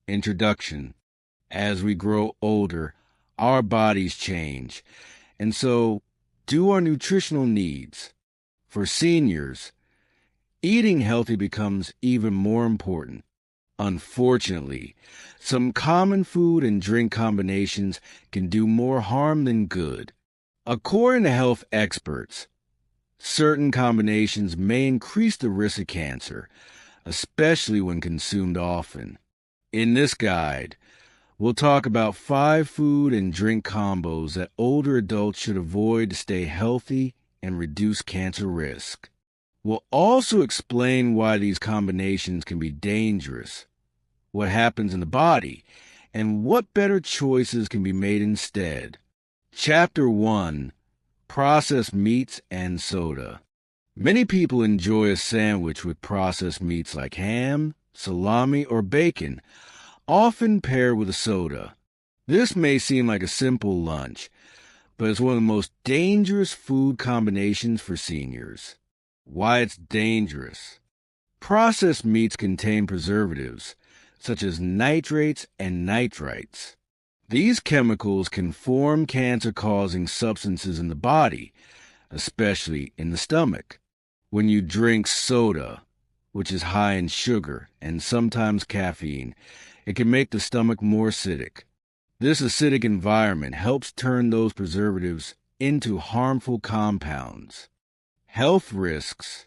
Introduction. As we grow older, our bodies change, and so do our nutritional needs. For seniors, eating healthy becomes even more important. Unfortunately, some common food and drink combinations can do more harm than good. According to health experts, certain combinations may increase the risk of cancer, especially when consumed often. In this guide, we'll talk about 5 food and drink combos that older adults should avoid to stay healthy and reduce cancer risk. We'll also explain why these combinations can be dangerous, what happens in the body, and what better choices can be made instead. Chapter 1. Processed meats and soda. Many people enjoy a sandwich with processed meats like ham, salami, or bacon, often paired with a soda. This may seem like a simple lunch, but it's one of the most dangerous food combinations for seniors. Why it's dangerous. Processed meats contain preservatives, such as nitrates and nitrites. These chemicals can form cancer-causing substances in the body, especially in the stomach. When you drink soda, which is high in sugar and sometimes caffeine, it can make the stomach more acidic. This acidic environment helps turn those preservatives into harmful compounds. Health risks.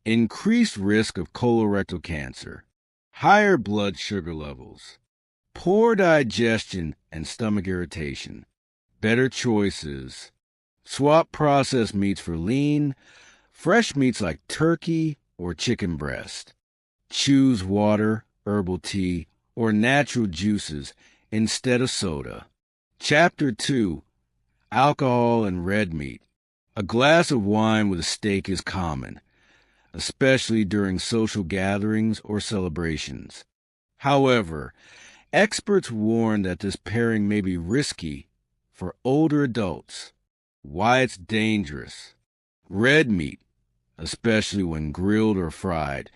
Increased risk of colorectal cancer, higher blood sugar levels, poor digestion and stomach irritation. Better choices. Swap processed meats for lean, fresh meats like turkey or chicken breast. Choose water, herbal tea, or natural juices instead of soda. Chapter 2. Alcohol and red meat. A glass of wine with a steak is common, especially during social gatherings or celebrations. However, experts warn that this pairing may be risky for older adults. Why it's dangerous. Red meat, especially when grilled or fried,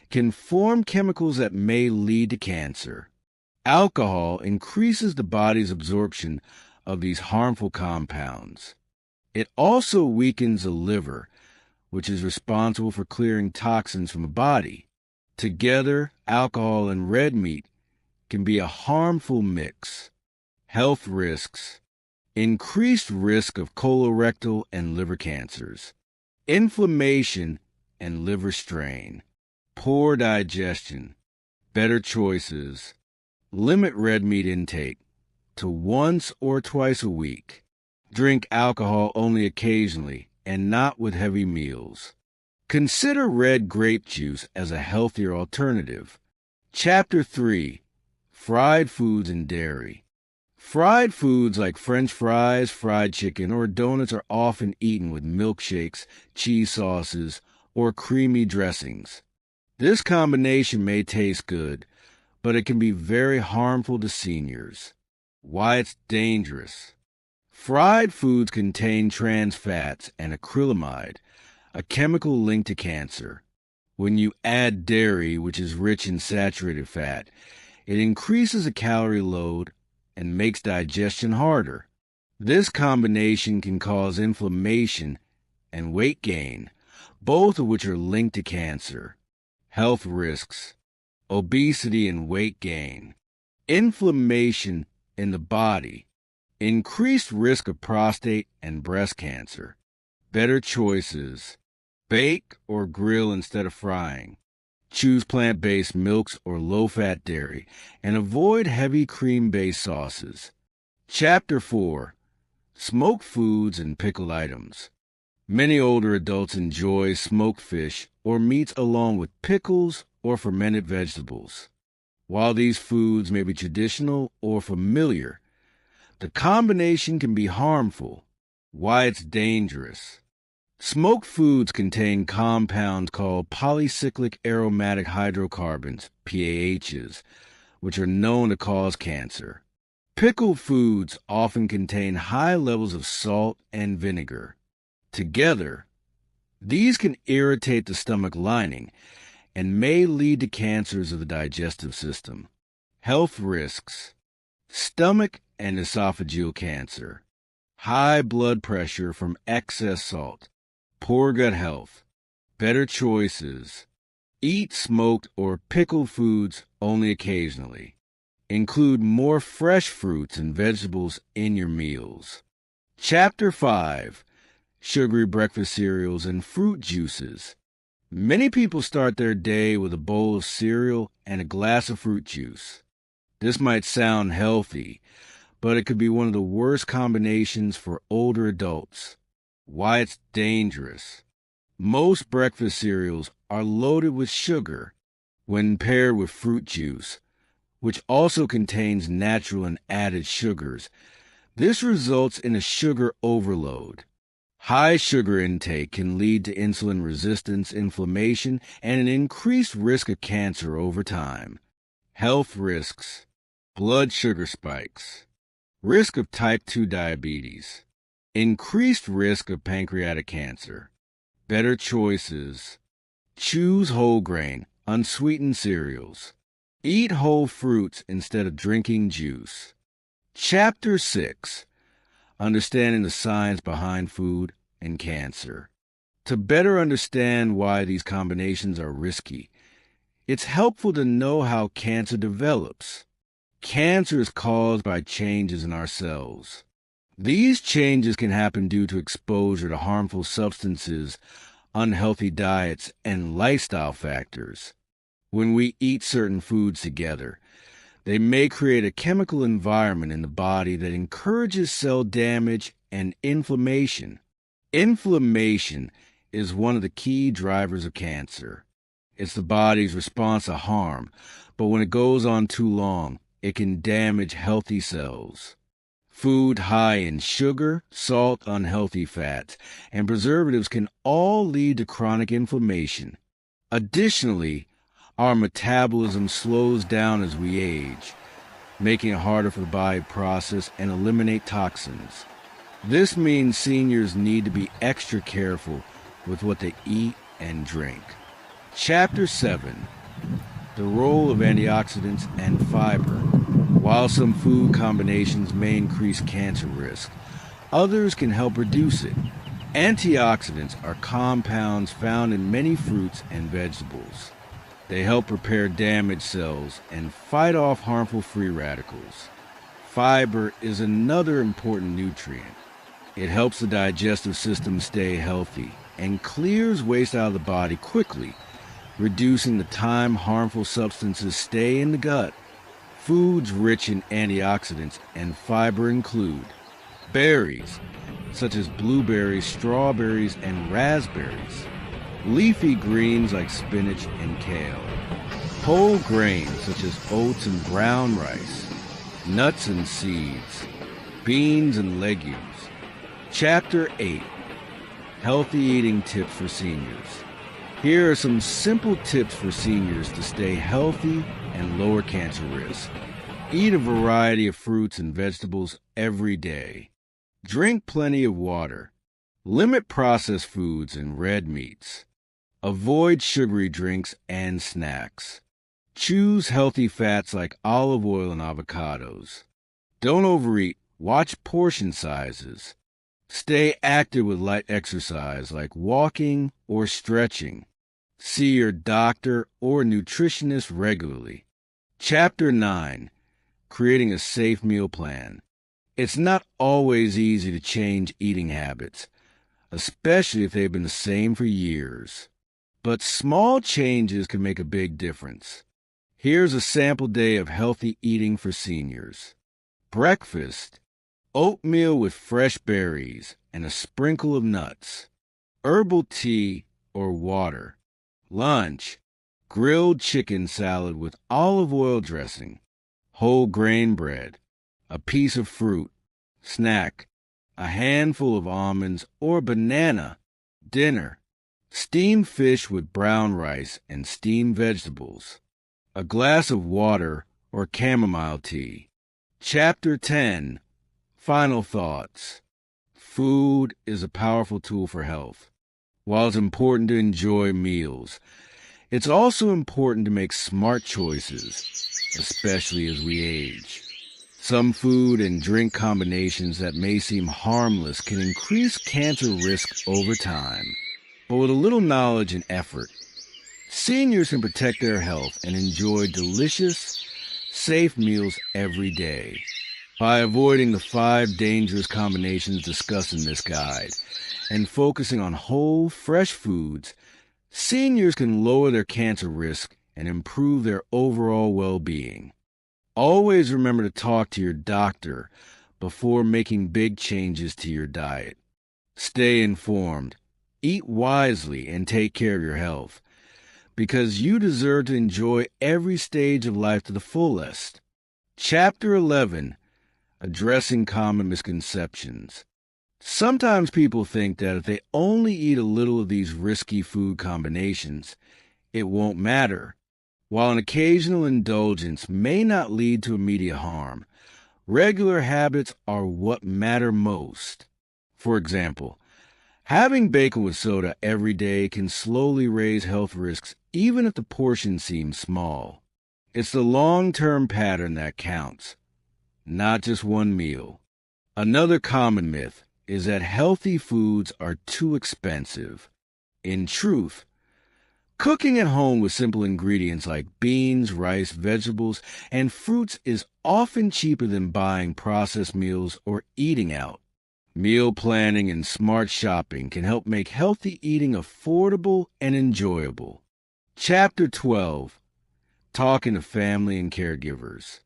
can form chemicals that may lead to cancer. Alcohol increases the body's absorption of these harmful compounds. It also weakens the liver, which is responsible for clearing toxins from the body. Together, alcohol and red meat can be a harmful mix. Health risks. Increased risk of colorectal and liver cancers. Inflammation and liver strain. Poor digestion. Better choices. Limit red meat intake to once or twice a week. Drink alcohol only occasionally and not with heavy meals. Consider red grape juice as a healthier alternative. Chapter 3. Fried foods and dairy. Fried foods like French fries, fried chicken, or donuts are often eaten with milkshakes, cheese sauces, or creamy dressings. This combination may taste good, but it can be very harmful to seniors. Why it's dangerous. Fried foods contain trans fats and acrylamide, a chemical linked to cancer. When you add dairy, which is rich in saturated fat, it increases the calorie load and makes digestion harder. This combination can cause inflammation and weight gain, both of which are linked to cancer. Health risks. Obesity and weight gain. Inflammation in the body. Increased risk of prostate and breast cancer. Better choices. Bake or grill instead of frying. Choose plant-based milks or low-fat dairy, and avoid heavy cream-based sauces. Chapter 4. Smoked foods and pickled items. Many older adults enjoy smoked fish or meats along with pickles or fermented vegetables. While these foods may be traditional or familiar, the combination can be harmful. Why it's dangerous. Smoked foods contain compounds called polycyclic aromatic hydrocarbons, PAHs, which are known to cause cancer. Pickled foods often contain high levels of salt and vinegar. Together, these can irritate the stomach lining and may lead to cancers of the digestive system. Health risks: stomach and esophageal cancer, high blood pressure from excess salt, poor gut health. Better choices: eat smoked or pickled foods only occasionally. Include more fresh fruits and vegetables in your meals. Chapter 5: Sugary breakfast cereals and fruit juices. Many people start their day with a bowl of cereal and a glass of fruit juice. This might sound healthy, but it could be one of the worst combinations for older adults. Why it's dangerous. Most breakfast cereals are loaded with sugar when paired with fruit juice, which also contains natural and added sugars. This results in a sugar overload. High sugar intake can lead to insulin resistance, inflammation, and an increased risk of cancer over time. Health risks: blood sugar spikes, risk of type 2 diabetes, increased risk of pancreatic cancer. Better choices: choose whole grain, unsweetened cereals. Eat whole fruits instead of drinking juice. Chapter 6: Understanding the science behind food and cancer. To better understand why these combinations are risky, it's helpful to know how cancer develops. Cancer is caused by changes in our cells. These changes can happen due to exposure to harmful substances, unhealthy diets, and lifestyle factors. When we eat certain foods together, they may create a chemical environment in the body that encourages cell damage and inflammation. Inflammation is one of the key drivers of cancer. It's the body's response to harm, but when it goes on too long, it can damage healthy cells. Food high in sugar, salt, unhealthy fats, and preservatives can all lead to chronic inflammation. Additionally, our metabolism slows down as we age, making it harder for the body to process and eliminate toxins. This means seniors need to be extra careful with what they eat and drink. Chapter 7: The role of antioxidants and fiber. While some food combinations may increase cancer risk, others can help reduce it. Antioxidants are compounds found in many fruits and vegetables. They help repair damaged cells and fight off harmful free radicals. Fiber is another important nutrient. It helps the digestive system stay healthy and clears waste out of the body quickly, reducing the time harmful substances stay in the gut. Foods rich in antioxidants and fiber include berries, such as blueberries, strawberries, and raspberries, leafy greens like spinach and kale, whole grains such as oats and brown rice, nuts and seeds, beans and legumes. Chapter 8: Healthy Eating Tips for Seniors. Here are some simple tips for seniors to stay healthy and lower cancer risk. Eat a variety of fruits and vegetables every day. Drink plenty of water. Limit processed foods and red meats. Avoid sugary drinks and snacks. Choose healthy fats like olive oil and avocados. Don't overeat. Watch portion sizes. Stay active with light exercise like walking or stretching. See your doctor or nutritionist regularly. Chapter 9: Creating a safe meal plan. It's not always easy to change eating habits, especially if they've been the same for years. But small changes can make a big difference. Here's a sample day of healthy eating for seniors. Breakfast: oatmeal with fresh berries and a sprinkle of nuts. Herbal tea or water. Lunch: grilled chicken salad with olive oil dressing. Whole grain bread. A piece of fruit. Snack: a handful of almonds or banana. Dinner: steamed fish with brown rice and steamed vegetables. A glass of water or chamomile tea. Chapter 10: Final thoughts. Food is a powerful tool for health. While it's important to enjoy meals, it's also important to make smart choices. especially as we age. Some food and drink combinations that may seem harmless can increase cancer risk over time. But with a little knowledge and effort, seniors can protect their health and enjoy delicious, safe meals every day. By avoiding the 5 dangerous combinations discussed in this guide and focusing on whole, fresh foods, seniors can lower their cancer risk and improve their overall well-being. Always remember to talk to your doctor before making big changes to your diet. Stay informed, eat wisely, and take care of your health, because you deserve to enjoy every stage of life to the fullest. Chapter 11. Addressing common misconceptions. Sometimes people think that if they only eat a little of these risky food combinations, it won't matter. While an occasional indulgence may not lead to immediate harm, regular habits are what matter most. For example, having bacon with soda every day can slowly raise health risks even if the portion seems small. It's the long-term pattern that counts, not just one meal. Another common myth is that healthy foods are too expensive. In truth, cooking at home with simple ingredients like beans, rice, vegetables, and fruits is often cheaper than buying processed meals or eating out. Meal planning and smart shopping can help make healthy eating affordable and enjoyable. Chapter 12. Talking to family and caregivers.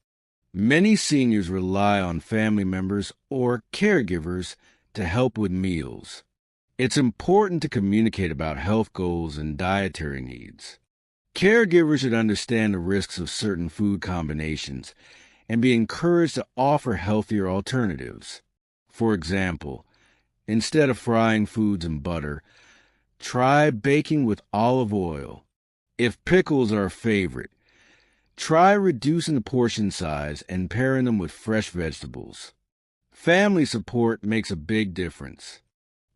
Many seniors rely on family members or caregivers to help with meals. It's important to communicate about health goals and dietary needs. Caregivers should understand the risks of certain food combinations and be encouraged to offer healthier alternatives. For example, instead of frying foods in butter, try baking with olive oil. If pickles are a favorite, try reducing the portion size and pairing them with fresh vegetables. Family support makes a big difference.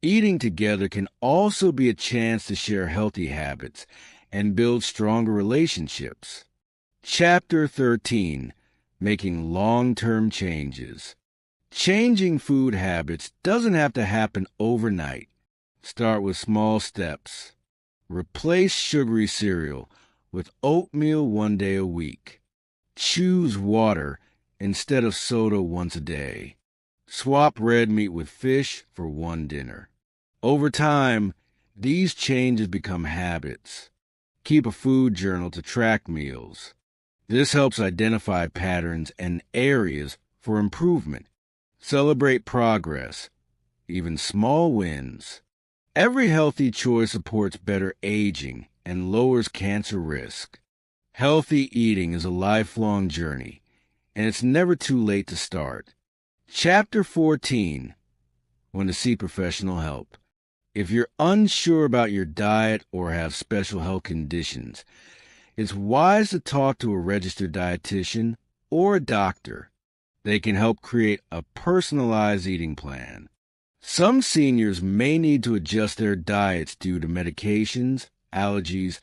Eating together can also be a chance to share healthy habits and build stronger relationships. Chapter 13. Making long-term changes. Changing food habits doesn't have to happen overnight. Start with small steps. Replace sugary cereal with oatmeal 1 day a week. Choose water instead of soda once a day. Swap red meat with fish for one dinner. Over time, these changes become habits. Keep a food journal to track meals. This helps identify patterns and areas for improvement. Celebrate progress, even small wins. Every healthy choice supports better aging and lowers cancer risk. Healthy eating is a lifelong journey, and it's never too late to start. Chapter 14. When to seek professional help. If you're unsure about your diet or have special health conditions, it's wise to talk to a registered dietitian or a doctor. They can help create a personalized eating plan. Some seniors may need to adjust their diets due to medications, allergies,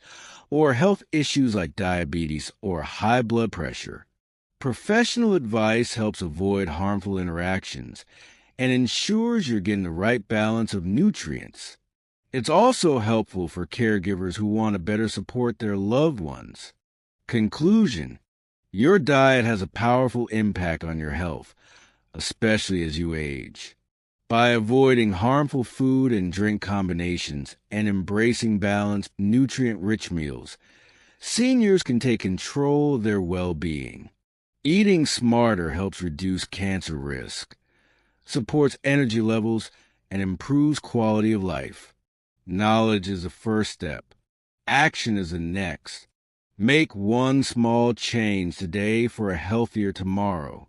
or health issues like diabetes or high blood pressure. Professional advice helps avoid harmful interactions and ensures you're getting the right balance of nutrients. It's also helpful for caregivers who want to better support their loved ones. Conclusion: your diet has a powerful impact on your health, especially as you age. By avoiding harmful food and drink combinations and embracing balanced, nutrient-rich meals, seniors can take control of their well-being. Eating smarter helps reduce cancer risk, supports energy levels, and improves quality of life. Knowledge is the first step. Action is the next. Make one small change today for a healthier tomorrow.